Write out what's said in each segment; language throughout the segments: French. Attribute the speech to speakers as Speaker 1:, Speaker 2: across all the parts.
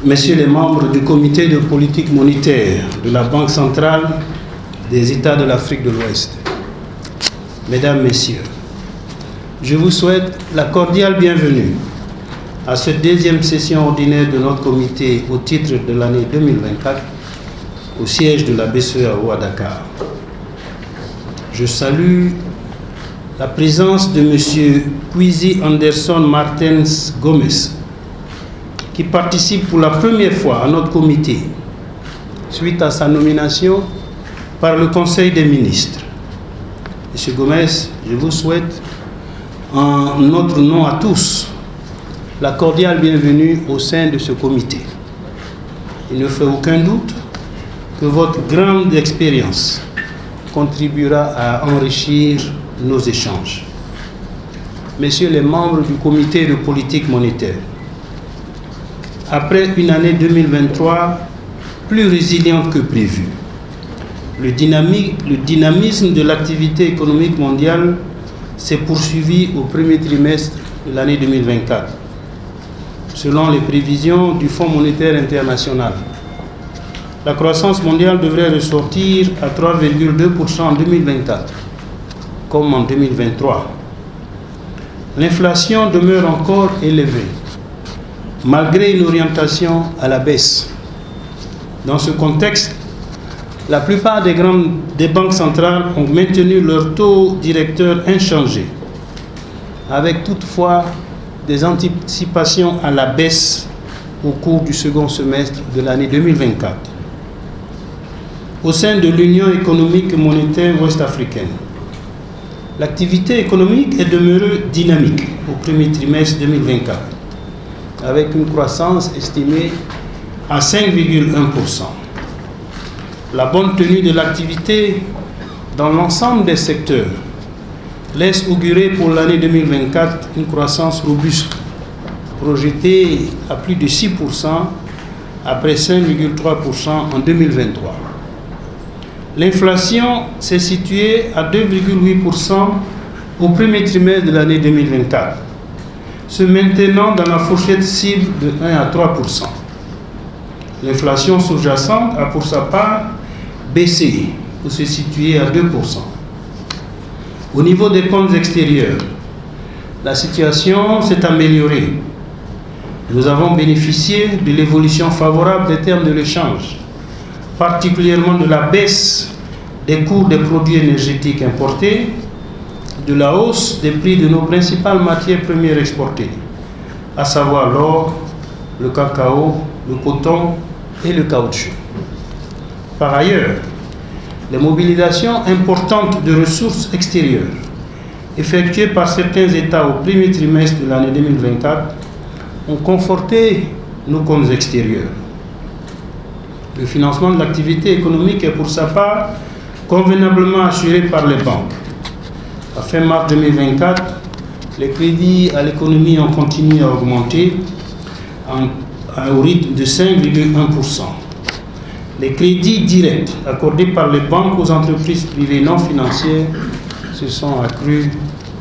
Speaker 1: Messieurs les membres du comité de politique monétaire de la Banque centrale des États de l'Afrique de l'Ouest, Mesdames, Messieurs, je vous souhaite la cordiale bienvenue à cette deuxième session ordinaire de notre comité au titre de l'année 2024 au siège de la BCEAO à Dakar. Je salue la présence de M. Kwesi Anderson Martens Gomes, qui participe pour la première fois à notre comité suite à sa nomination par le Conseil des ministres. M. Gomes, je vous souhaite en notre nom à tous la cordiale bienvenue au sein de ce comité. Il ne fait aucun doute que votre grande expérience contribuera à enrichir nos échanges. Messieurs les membres du comité de politique monétaire, après une année 2023 plus résiliente que prévu, le dynamisme de l'activité économique mondiale s'est poursuivi au premier trimestre de l'année 2024, selon les prévisions du Fonds monétaire international. La croissance mondiale devrait ressortir à 3,2% en 2024, comme en 2023. L'inflation demeure encore élevée, malgré une orientation à la baisse. Dans ce contexte, la plupart des banques centrales ont maintenu leur taux directeur inchangé, avec toutefois des anticipations à la baisse au cours du second semestre de l'année 2024. Au sein de l'Union économique et monétaire ouest-africaine, l'activité économique est demeurée dynamique au premier trimestre 2024, avec une croissance estimée à 5,1%. La bonne tenue de l'activité dans l'ensemble des secteurs laisse augurer pour l'année 2024 une croissance robuste, projetée à plus de 6% après 5,3% en 2023. L'inflation s'est située à 2,8% au premier trimestre de l'année 2024, se maintenant dans la fourchette cible de 1 à 3%. L'inflation sous-jacente a pour sa part baissé pour se situer à 2%. Au niveau des comptes extérieurs, la situation s'est améliorée. Nous avons bénéficié de l'évolution favorable des termes de l'échange, particulièrement de la baisse des cours des produits énergétiques importés, de la hausse des prix de nos principales matières premières exportées, à savoir l'or, le cacao, le coton et le caoutchouc. Par ailleurs, les mobilisations importantes de ressources extérieures effectuées par certains États au premier trimestre de l'année 2024 ont conforté nos comptes extérieurs. Le financement de l'activité économique est pour sa part convenablement assuré par les banques. À fin mars 2024, les crédits à l'économie ont continué à augmenter au rythme de 5,1%. Les crédits directs accordés par les banques aux entreprises privées non financières se sont accrus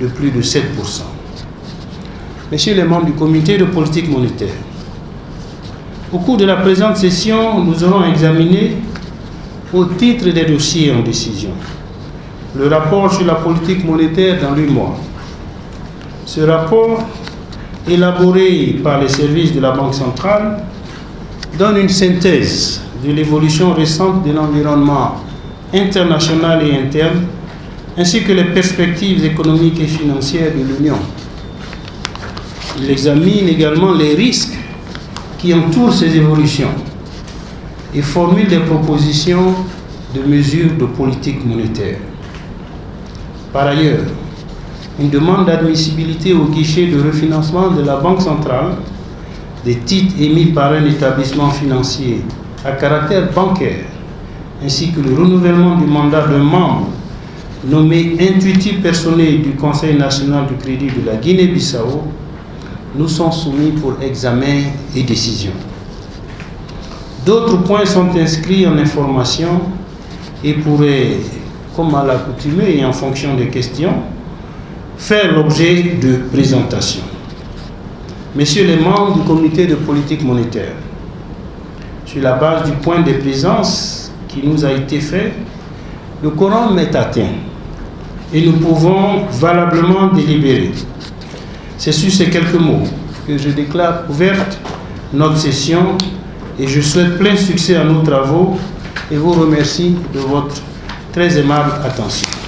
Speaker 1: de plus de 7%. Messieurs les membres du comité de politique monétaire, au cours de la présente session, nous aurons examiné, au titre des dossiers en décision, le rapport sur la politique monétaire dans 8 mois. Ce rapport, élaboré par les services de la Banque centrale, donne une synthèse de l'évolution récente de l'environnement international et interne, ainsi que les perspectives économiques et financières de l'Union. Il examine également les risques qui entourent ces évolutions et formule des propositions de mesures de politique monétaire. Par ailleurs, une demande d'admissibilité au guichet de refinancement de la Banque centrale des titres émis par un établissement financier à caractère bancaire, ainsi que le renouvellement du mandat d'un membre nommé intuitif personnel du Conseil national du crédit de la Guinée-Bissau, nous sont soumis pour examen et décision. D'autres points sont inscrits en information et pourraient, comme à l'accoutumée et en fonction des questions, faire l'objet de présentations. Messieurs les membres du comité de politique monétaire, sur la base du point de présence qui nous a été fait, le quorum est atteint et nous pouvons valablement délibérer. C'est sur ces quelques mots que je déclare ouverte notre session et je souhaite plein succès à nos travaux et vous remercie de votre très aimable attention.